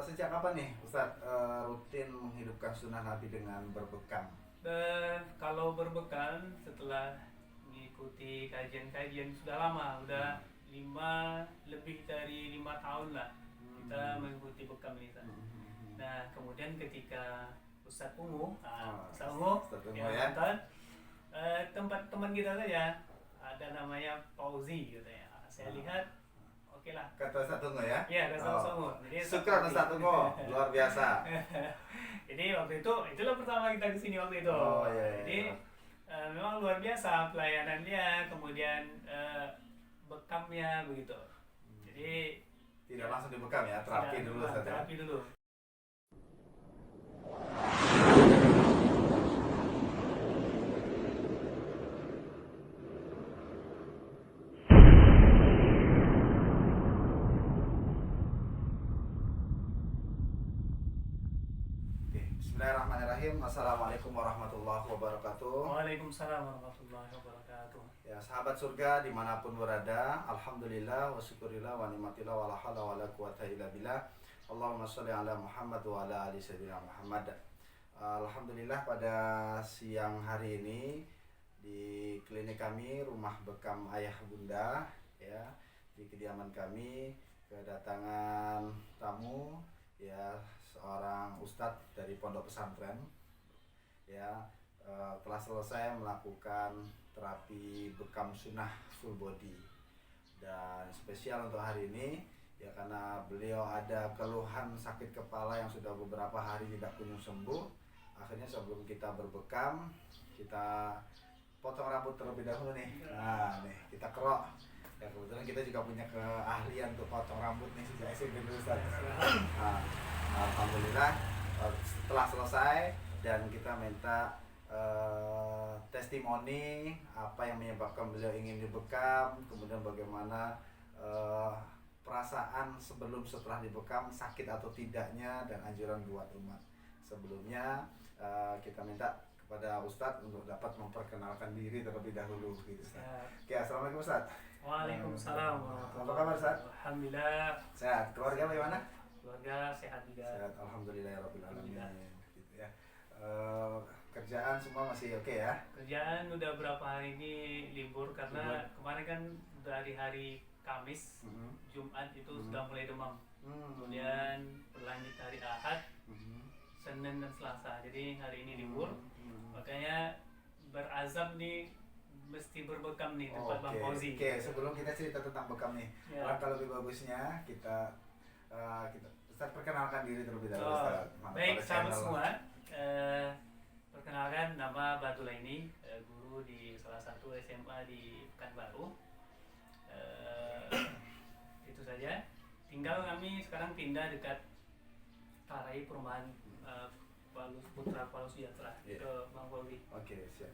Sejak kapan nih Ustadz rutin menghidupkan sunnah Nabi dengan berbekam? Kalau berbekal setelah mengikuti kajian-kajian sudah lama, udah Hmm. lebih dari 5 tahun lah kita Hmm. mengikuti bekam ini kan. Hmm. Nah kemudian ketika Ustadz Ungu, Oh, Ustadz Ungu Ustadz tunggu yang ya. nonton, tempat teman kita saja ada namanya Fauzi katanya. Saya lihat, oke lah. Kata Ustadz tunggu ya. Iya, kata Ustadz Ungu. Jadi Syukran Ustadz tunggu, luar biasa. Jadi waktu itu itulah pertama kita kesini waktu itu. Oh iya. Jadi memang luar biasa pelayanannya, kemudian bekamnya begitu. Jadi Tidak langsung dibekam ya, terapi tidak, dulu bukan, Ustadz ya. terapi dulu. Oke, Bismillahirrahmanirrahim. Assalamualaikum warahmatullahi wabarakatuh. Waalaikumsalam warahmatullahi wabarakatuh. Ya, sahabat surga dimanapun berada, alhamdulillah wa syukurillah wa ni'matillah wa la hawla wa la quwata illa billah. Allahumma sholli ala Muhammad wa ala ali sayyidina Muhammad. Alhamdulillah pada siang hari ini di klinik kami, rumah bekam ayah bunda, ya, di kediaman kami kedatangan tamu, ya, seorang ustadz dari pondok pesantren, ya, telah selesai melakukan terapi bekam sunnah full body. Dan spesial untuk hari ini ya karena beliau ada keluhan sakit kepala yang sudah beberapa hari tidak kunjung sembuh. Akhirnya sebelum kita berbekam, kita potong rambut terlebih dahulu nih. Nah, nih kita kerok. Ya kebetulan kita juga punya keahlian untuk potong rambut nih sejak SMP dulu Ustaz. Nah, alhamdulillah setelah selesai dan kita minta testimoni apa yang menyebabkan beliau ingin dibekam, kemudian bagaimana perasaan sebelum setelah dibekam, sakit atau tidaknya, dan anjuran buat umat. Sebelumnya kita minta kepada Ustadz untuk dapat memperkenalkan diri terlebih dahulu gitu Ustadz. Oke, Assalamualaikum Ustadz. Waalaikumsalam Apa kabar Ustadz? Alhamdulillah. Sehat. Keluarga bagaimana? Keluarga sehat juga. Sehat, alhamdulillah ya rabbil alamin. Alhamdulillah. Gitu ya. Kerjaan semua masih oke ya? Kerjaan udah berapa hari ini libur karena kemarin kan dari hari Kamis, Jumat itu sudah mulai demam. Kemudian berlanjut hari Ahad, Senin dan Selasa. Jadi hari ini libur. Makanya berazam nih mesti berbekam nih tempat Bang Fauzi. Oke, sebelum kita cerita tentang bekam nih, Ya. kalau lebih bagusnya kita Ustaz perkenalkan diri terlebih dahulu Ustaz. Baik, Pada sahabat channel. semua. Perkenalkan, nama Batulaini, guru di salah satu SMA di Pekanbaru. Itu saja. Tinggal kami sekarang pindah dekat Tarai Perumahan Putra Palu Sejahtera Iya. ke Bang Fauzi. Oke, siap.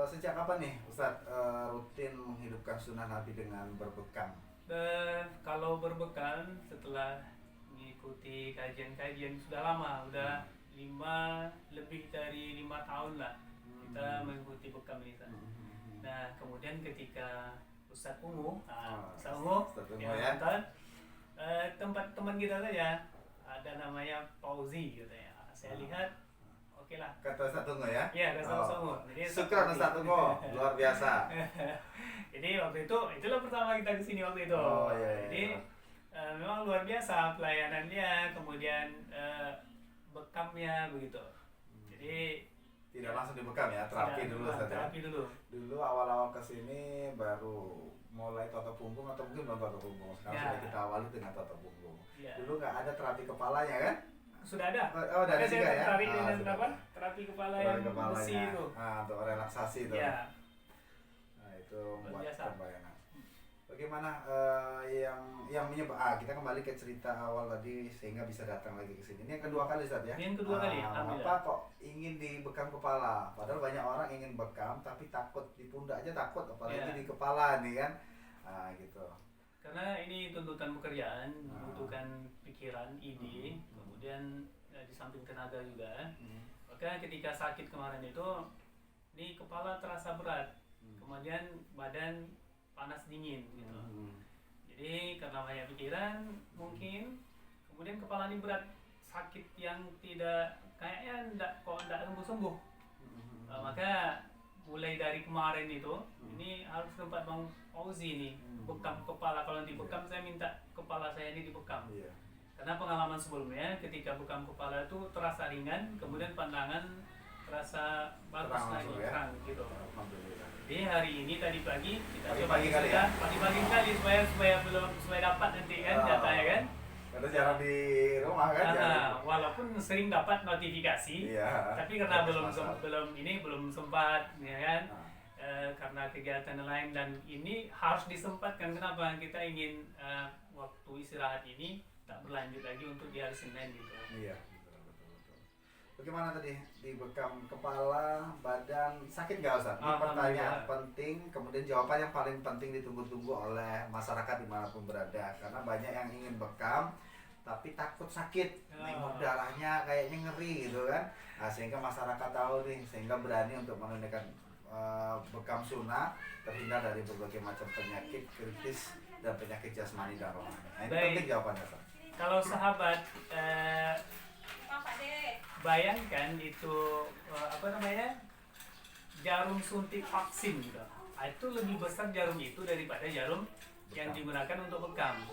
Sejak kapan nih Ustaz rutin menghidupkan sunnah Nabi dengan berbekam? Kalau berbekal setelah mengikuti kajian-kajian sudah lama, udah lebih dari 5 tahun lah kita mengikuti bekam ini kan. Nah kemudian ketika Ustadz Ungu, Ustadz Ungu yang ya. nonton, tempat teman kita saja ada namanya Fauzi katanya. Saya lihat, oke lah. Kata Ustaz tunggu ya. Iya, kata Ustadz Ungu. Jadi Syukran Ustaz tunggu, luar biasa. Jadi waktu itulah pertama kita kesini waktu itu. Oh, iya. Jadi memang luar biasa pelayanannya, kemudian bekamnya begitu. Jadi Tidak langsung dibekam ya, terapi dulu Ustaz ya. Terapi dulu. Dulu awal-awal kesini baru mulai toto punggung atau mungkin belum toto punggung. Sekarang Ya. sudah kita awali dengan toto punggung. Ya. Dulu nggak ada terapi kepalanya kan? Sudah ada. Oh, udah ada Saya juga ya. tertarik dengan sudah. apa? Terapi kepala Terapi yang kepalanya. besi itu. Untuk relaksasi itu. Ya. Nah, itu Luar buat biasa. pembayangan. Bagaimana yang menyebab kita kembali ke cerita awal tadi sehingga bisa datang lagi ke sini. Ini yang kedua kali Ustaz ya. Ini yang kedua kali, alhamdulillah. Apa kok ingin dibekam kepala? Padahal banyak orang ingin bekam tapi takut di pundak aja takut apalagi Ya. di kepala nih kan. Gitu. Karena ini tuntutan pekerjaan, membutuhkan pikiran, ide, kemudian di samping tenaga juga. Maka ketika sakit kemarin itu, ini kepala terasa berat, kemudian badan panas dingin gitu. Jadi karena banyak pikiran mungkin, kemudian kepala ini berat, sakit yang tidak kayaknya enggak sembuh-sembuh. Maka mulai dari kemarin itu ini harus tempat Bang Fauzi nih bekam kepala. Kalau dibekam saya minta kepala saya ini dibekam. Karena pengalaman sebelumnya ketika bekam kepala itu terasa ringan, kemudian pandangan terasa bagus lagi terang gitu. Jadi hari ini tadi pagi kita coba pagi-pagi kali supaya dapat nanti kan datanya kan. Karena jarang di rumah kan. Walaupun sering dapat notifikasi, tapi karena belum sempat ya kan. Karena kegiatan lain dan ini harus disempatkan. Kenapa? Kita ingin waktu istirahat ini tak berlanjut lagi untuk di hari Senin gitu. Iya, betul. Bagaimana tadi dibekam kepala, badan, sakit nggak Ustaz? Ini pertanyaan penting, kemudian jawaban yang paling penting ditunggu-tunggu oleh masyarakat dimanapun berada. Karena banyak yang ingin bekam, tapi takut sakit, nengok darahnya kayaknya ngeri gitu kan. Nah, sehingga masyarakat tahu nih, sehingga berani untuk menunaikan bekam sunnah, terhindar dari berbagai macam penyakit kritis dan penyakit jasmani dan rohani. Nah, ini penting jawabannya Ustaz. Kalau sahabat bayangkan itu jarum suntik vaksin gitu. Itu lebih besar jarum itu daripada jarum yang digunakan untuk bekam.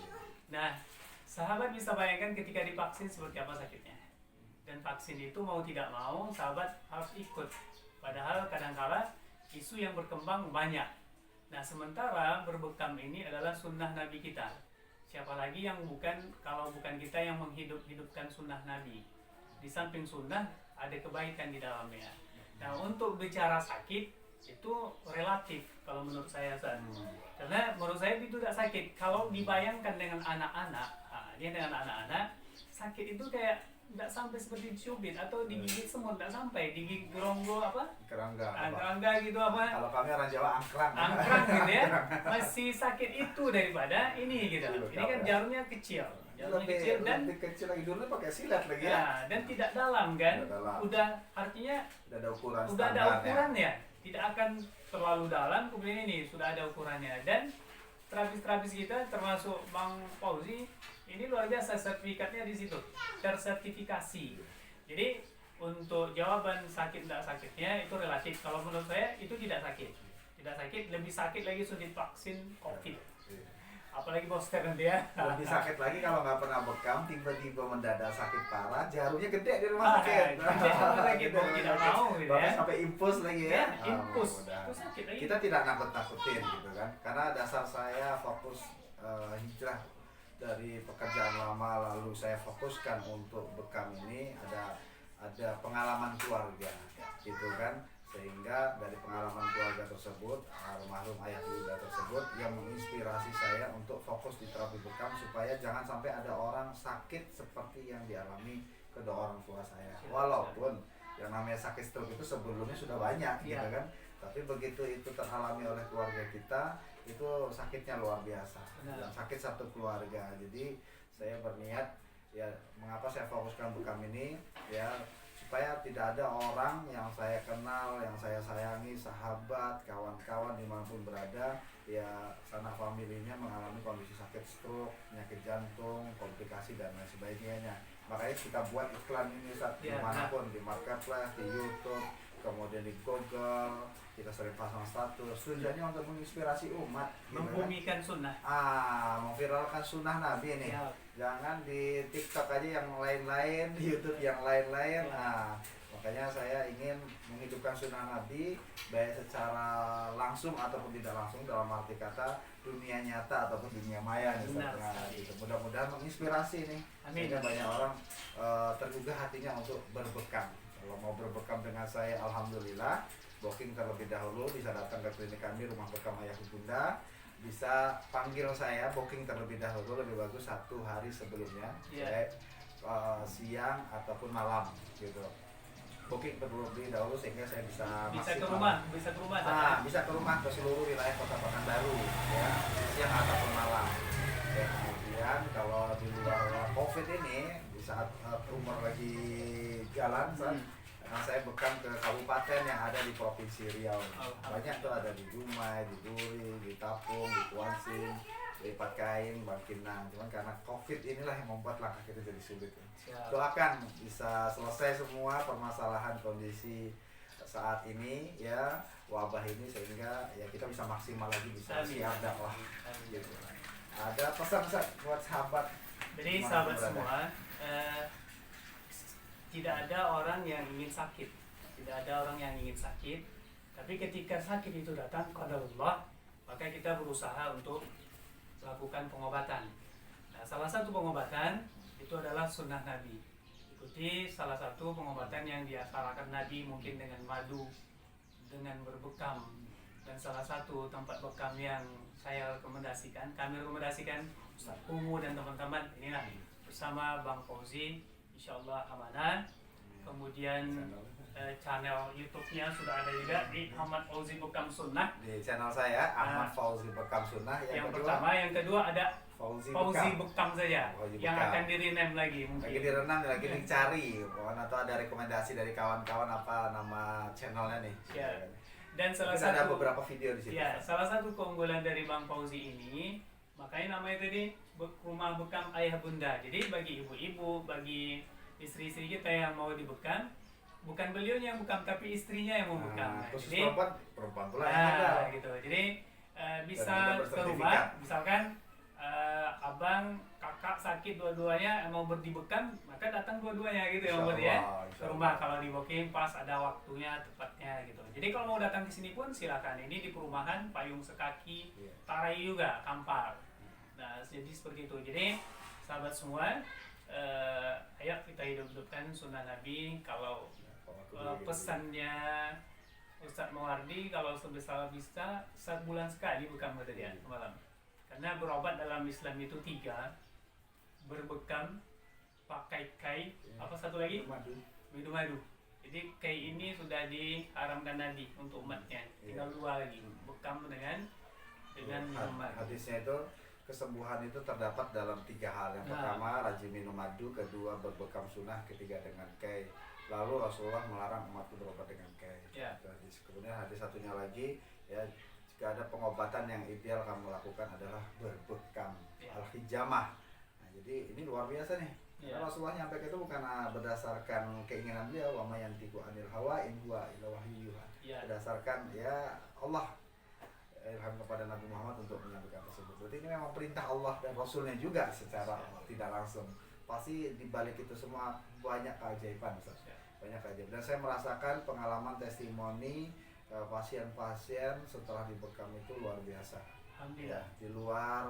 Nah, sahabat bisa bayangkan ketika divaksin seperti apa sakitnya. Dan vaksin itu mau tidak mau sahabat harus ikut. Padahal kadang-kala isu yang berkembang banyak. Nah, sementara berbekam ini adalah sunnah Nabi kita. Siapa lagi yang kalau bukan kita yang menghidupkan sunnah Nabi. Di samping sunnah ada kebaikan di dalamnya. Nah, untuk bicara sakit itu relatif kalau menurut saya karena menurut saya itu tidak sakit. Kalau dibayangkan dengan anak-anak, dia dengan anak-anak sakit itu kayak tidak sampai seperti dicubit atau digigit semut, tidak sampai digigit geronggo kerangga gitu apa. Kalau kami orang Jawa angkrang gitu ya. Masih sakit itu daripada ini gitu. Ini kan jarumnya kecil. Lebih kecil lagi, dulu pakai silet lagi ya. Dan tidak dalam kan. Udah artinya udah ada ukuran ya. Tidak akan terlalu dalam, kemudian ini sudah ada ukurannya. Dan terapis-terapis kita termasuk Bang Fauzi ini luar biasa, sertifikatnya di situ, tersertifikasi. Jadi untuk jawaban sakit tidak sakitnya itu relatif. Kalau menurut saya itu tidak sakit, lebih sakit lagi suntik vaksin COVID. Apalagi booster nanti ya. Lebih sakit lagi kalau nggak pernah bekam, tiba-tiba mendadak sakit parah, jarumnya gede di rumah sakit. Tidak mau gitu ya. Sampai impus lagi ya. Impus. Itu sakit lagi. Kita tidak nakut-nakutin gitu kan. Karena dasar saya fokus hijrah dari pekerjaan lama, lalu saya fokuskan untuk bekam ini ada pengalaman keluarga gitu kan, sehingga dari pengalaman keluarga tersebut, almarhum ayah bunda tersebut yang menginspirasi saya untuk fokus di terapi bekam supaya jangan sampai ada orang sakit seperti yang dialami kedua orang tua saya. Walaupun yang namanya sakit stroke itu sebelumnya sudah banyak gitu kan, tapi begitu itu teralami oleh keluarga kita, itu sakitnya luar biasa. Dan sakit satu keluarga. Jadi saya berniat ya, mengapa saya fokuskan bekam ini ya, supaya tidak ada orang yang saya kenal, yang saya sayangi, sahabat, kawan-kawan dimanapun berada, ya sanak familinya mengalami kondisi sakit stroke, penyakit jantung, komplikasi dan lain sebagainya. Makanya kita buat iklan ini dimanapun, di marketplace, di YouTube, kemudian di Google, kita sering pasang status. Tujuannya untuk menginspirasi umat, membumikan sunnah. Memviralkan sunnah Nabi nih. Jangan di TikTok aja yang lain-lain, di YouTube yang lain-lain. Makanya saya ingin menghidupkan sunnah Nabi, baik secara langsung ataupun tidak langsung, dalam arti kata dunia nyata ataupun dunia maya nih. Gitu. Mudah-mudahan menginspirasi nih. Sehingga banyak orang tergugah hatinya untuk berbekam. Kalau mau berbekam dengan saya, alhamdulillah, booking terlebih dahulu, bisa datang ke klinik kami, Rumah Bekam Ayah Bunda. Bisa panggil saya, booking terlebih dahulu, lebih bagus 1 hari sebelumnya, baik siang ataupun malam gitu. Booking terlebih dahulu sehingga saya bisa ke rumah, bisa ke rumah, ke seluruh wilayah Kota Pekanbaru ya, siang ataupun malam. Ya, kemudian kalau di luar COVID ini, di saat umur lagi jalan, saya bekam ke kabupaten yang ada di Provinsi Riau. Banyak tuh, ada di Dumai, di Duri, di Tapung, di Kuansing, lipat kain, bangkinang. Cuman karena COVID inilah yang membuat langkah kita jadi sulit. Siap. Doakan bisa selesai semua permasalahan kondisi saat ini ya, wabah ini, sehingga ya kita bisa maksimal lagi, bisa Amin. siap dakwah. Amin. Gitu. Ada pesan Ustaz buat sahabat? Jadi Dimanapun sahabat berada. semua, tidak ada orang yang ingin sakit, tidak ada orang yang ingin sakit. Tapi ketika sakit itu datang kepada Allah, maka kita berusaha untuk melakukan pengobatan. Nah, salah satu pengobatan itu adalah sunnah Nabi. Ikuti salah satu pengobatan yang diasalakan Nabi, mungkin dengan madu, dengan berbekam. Dan salah satu tempat bekam yang saya rekomendasikan, kami rekomendasikan Ustaz Kumu dan teman-teman, inilah bersama Bang Fauzi, insyaallah amanah. Kemudian channel YouTube-nya sudah ada juga di Ahmad Fauzi Bekam Sunnah. Di channel saya Ahmad Fauzi Bekam Sunnah. Yang kedua, pertama, yang kedua ada Fauzi Fauzi Bekam. Bekam saja, Fauzi yang Bekam. akan di-rename lagi mungkin. Lagi direnam, lagi dicari. Atau ada rekomendasi dari kawan-kawan apa nama channelnya nih? Ya. Dan salah Mungkin ada satu beberapa video di situ. ya, salah satu keunggulan dari Bang Fauzi ini, makanya namanya tadi rumah bekam ayah bunda. Jadi bagi ibu-ibu, bagi istri-istri kita yang mau dibekam, bukan beliau yang bekam tapi istrinya yang mau bekam. Nah, khusus jadi perempuan pula yang ada. gitu. Jadi bisa Dan juga ke bersertifikat. rumah, misalkan abang, kakak sakit dua-duanya mau dibekam, maka datang dua-duanya gitu ya, Mbak ya. Ke rumah kalau di booking pas ada waktunya tepatnya gitu. Jadi kalau mau datang ke sini pun silakan. Ini di perumahan payung sekaki, Iya. tarai juga, Kampar. Nah, jadi seperti itu. Jadi sahabat semua, ayo kita hidup-hidupkan sunnah Nabi. Kalau pesannya Ustadz Mawardi, kalau sebesar bisa 1 bulan sekali bukan ya malam. Karena berobat dalam Islam itu 3, berbekam, pakai kai, apa satu lagi? Minum madu. Jadi kai ini sudah diharamkan Nabi untuk umatnya. Tinggal 2 lagi, bekam dengan minum madu. Hadisnya itu kesembuhan itu terdapat dalam 3 hal. Yang pertama rajin minum madu, kedua berbekam sunnah, ketiga dengan kai. Lalu Rasulullah melarang umatku berobat dengan kai. Ya. Kemudian hadis satunya lagi, ya, jika ada pengobatan yang ideal kamu lakukan adalah berbekam, Ya. al-hijamah. Nah, jadi ini luar biasa nih. Ya. Karena Rasulullah nyampe itu bukan berdasarkan keinginan beliau, wa may yantiqu anil hawa in huwa illa wahyu yuha. Ya. Berdasarkan ya Allah ilham kepada Nabi Muhammad untuk menyampaikan tersebut. Berarti ini memang perintah Allah dan Rasulnya juga secara tidak langsung. Pasti dibalik itu semua banyak keajaiban, Ustaz. Ya. Banyak keajaiban. Dan saya merasakan pengalaman testimoni pasien-pasien setelah dibekam itu luar biasa. Alhamdulillah. Di luar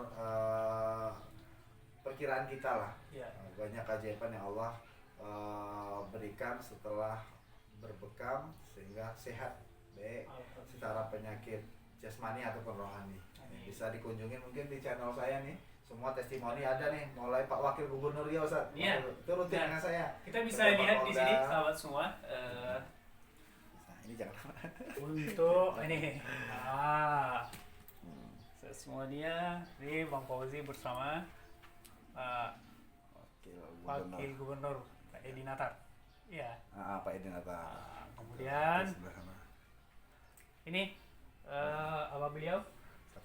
perkiraan kita lah. Ya. Banyak keajaiban yang Allah berikan setelah berbekam sehingga sehat, baik secara penyakit jasmani ataupun rohani. Amin. Bisa dikunjungi mungkin di channel saya nih. Semua testimoni ada nih, mulai Pak Wakil Gubernur Riau, Ustaz. Iya. Itu rutin dengan saya. Kita bisa Bersama lihat di Polda. sini sahabat semua. Nah, ini jangan. Untuk ini semuanya ini Bang Fauzi bersama Wakil Gubernur Pak Edi Natar. Iya. Pak Edi Natar. Kemudian Di sebelah sana. ini apa beliau?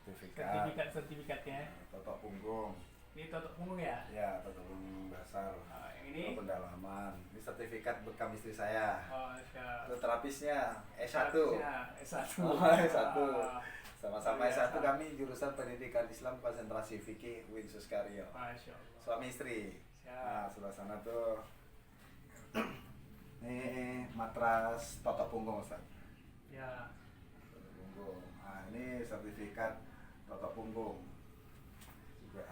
Sertifikatnya. Totok punggung. Ini totok punggung ya? Ya, totok punggung dasar. Ini Pendalaman. Ini sertifikat bekam istri saya. siap. Itu terapisnya S1. S1. Oh, S1. Sama-sama S1 kami jurusan pendidikan Islam konsentrasi fikih UIN Suskaryo. Masya Allah. Suami istri. Nah, Siap. sebelah sana tuh. Ini matras totok punggung, Ustaz. Ya. Totok punggung. Nah, ini sertifikat totok punggung. Juga.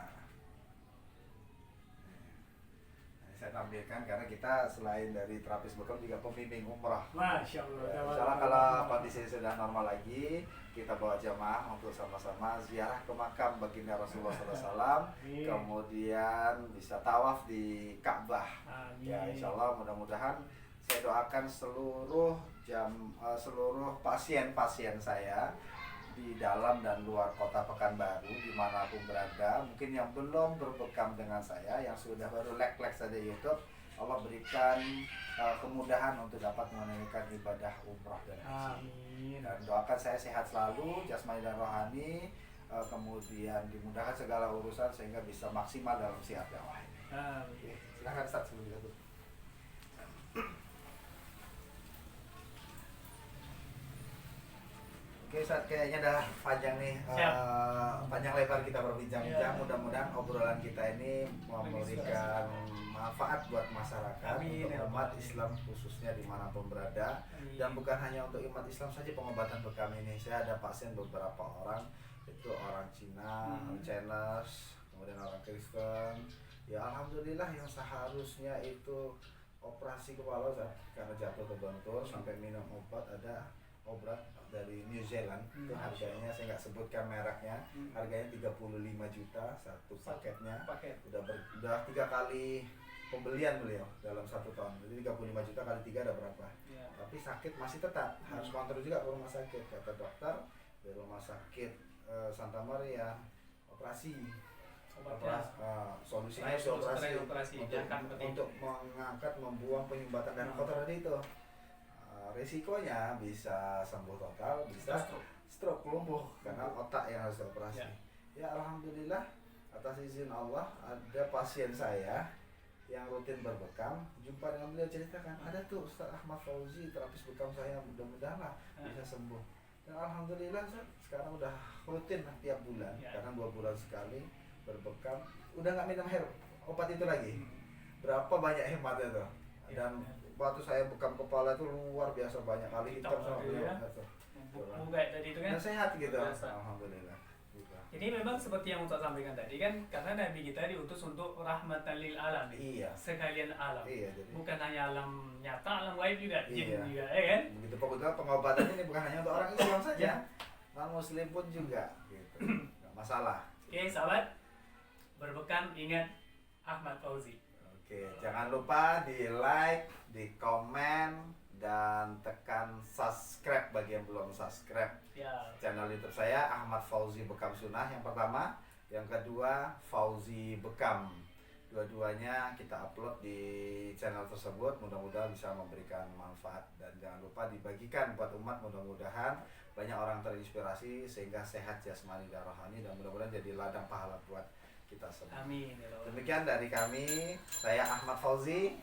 Ini saya tampilkan karena kita selain dari terapis bekam juga pembimbing umrah. Masya Allah. Ya, misalnya kalau kondisi sudah normal lagi, kita bawa jamaah untuk sama-sama ziarah ke makam baginda Rasulullah SAW, Amin. kemudian bisa tawaf di Ka'bah. Amin. Ya, insya Allah mudah-mudahan saya doakan seluruh pasien-pasien saya di dalam dan luar kota Pekanbaru dimanapun berada, mungkin yang belum berbekam dengan saya, yang sudah baru like saja YouTube, Allah berikan kemudahan untuk dapat menunaikan ibadah umrah dan haji. Amin. Dan doakan saya sehat selalu, jasmani dan rohani, kemudian dimudahkan segala urusan sehingga bisa maksimal dalam siar dakwah ini. Oke, silakan Ustaz sebelum kita tutup. Oke Ustaz, kayaknya udah panjang nih, panjang lebar kita berbincang-bincang. Mudah-mudahan obrolan kita ini memberikan manfaat buat masyarakat, untuk umat Islam khususnya dimanapun berada. Dan bukan hanya untuk umat Islam saja pengobatan bekam ini. Saya ada pasien beberapa orang, itu orang Cina, orang Chinese, kemudian orang Kristen. Ya alhamdulillah, yang seharusnya itu operasi kepala karena jatuh terbentur sampai minum obat, ada obat dari New Zealand. Itu harganya saya nggak sebutkan mereknya, harganya 35 juta satu paketnya. Udah 3 kali pembelian beliau dalam 1 tahun. Jadi 35 juta kali 3 ada berapa? Tapi sakit masih tetap harus kontrol juga ke rumah sakit. Kata dokter di rumah sakit Santa Maria, operasi. Solusinya operasi untuk mengangkat, membuang penyumbatan darah kotor tadi itu. Risikonya bisa sembuh total, bisa stroke lumpuh karena otak yang harus dioperasi. Ya alhamdulillah, atas izin Allah ada pasien saya yang rutin berbekam, jumpa dengan beliau ceritakan, ada tuh Ustaz Ahmad Fauzi, terapis bekam saya, mudah-mudahan lah bisa sembuh. Dan alhamdulillah sekarang udah rutin tiap bulan, karena 2 bulan sekali berbekam, udah nggak minum obat itu lagi. Berapa banyak hematnya tuh. Dan waktu saya bekam kepala itu luar biasa banyak kali hitam sama beliau. Kayak tadi itu kan. Dan sehat gitu. Alhamdulillah. Gitu. Jadi memang seperti yang Ustaz sampaikan tadi kan, karena Nabi kita diutus untuk rahmatan lil alamin. Iya. Sekalian alam. Iya, jadi bukan hanya alam nyata, alam gaib juga, jin juga, ya kan? Begitu pokoknya pengobatan ini bukan hanya untuk orang Islam saja, non Muslim pun juga, gitu. Nggak masalah. Oke, sahabat, berbekam ingat Ahmad Fauzi. Oke, jangan lupa di like, di komen, dan tekan subscribe bagi yang belum subscribe channel YouTube saya, Ahmad Fauzi Bekam Sunnah yang pertama, yang kedua Fauzi Bekam. Dua-duanya kita upload di channel tersebut, mudah-mudahan bisa memberikan manfaat dan jangan lupa dibagikan buat umat, mudah-mudahan banyak orang terinspirasi sehingga sehat jasmani dan rohani dan mudah-mudahan jadi ladang pahala buat kita semua. Amin. Demikian dari kami, saya Ahmad Fauzi.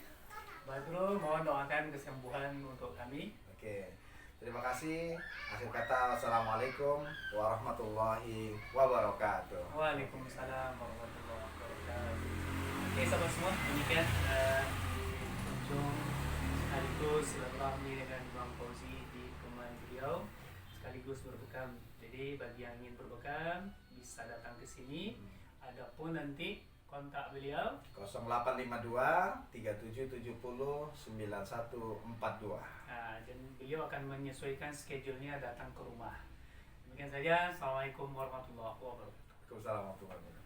Badrul, mohon doakan kesembuhan untuk kami. Oke, terima kasih. Akhir kata, wassalamualaikum warahmatullahi wabarakatuh. Waalaikumsalam warahmatullahi wabarakatuh. Oke, sahabat semua, demikian ujung sekaligus silaturahmi dengan Bang Fauzi di rumah beliau, sekaligus berbekam. Jadi bagi yang ingin berbekam bisa datang ke sini. Adapun nanti kontak beliau 0852 3770 9142. Dan beliau akan menyesuaikan schedule-nya datang ke rumah. Demikian saja. Assalamualaikum warahmatullahi wabarakatuh. Waalaikumsalam warahmatullahi wabarakatuh.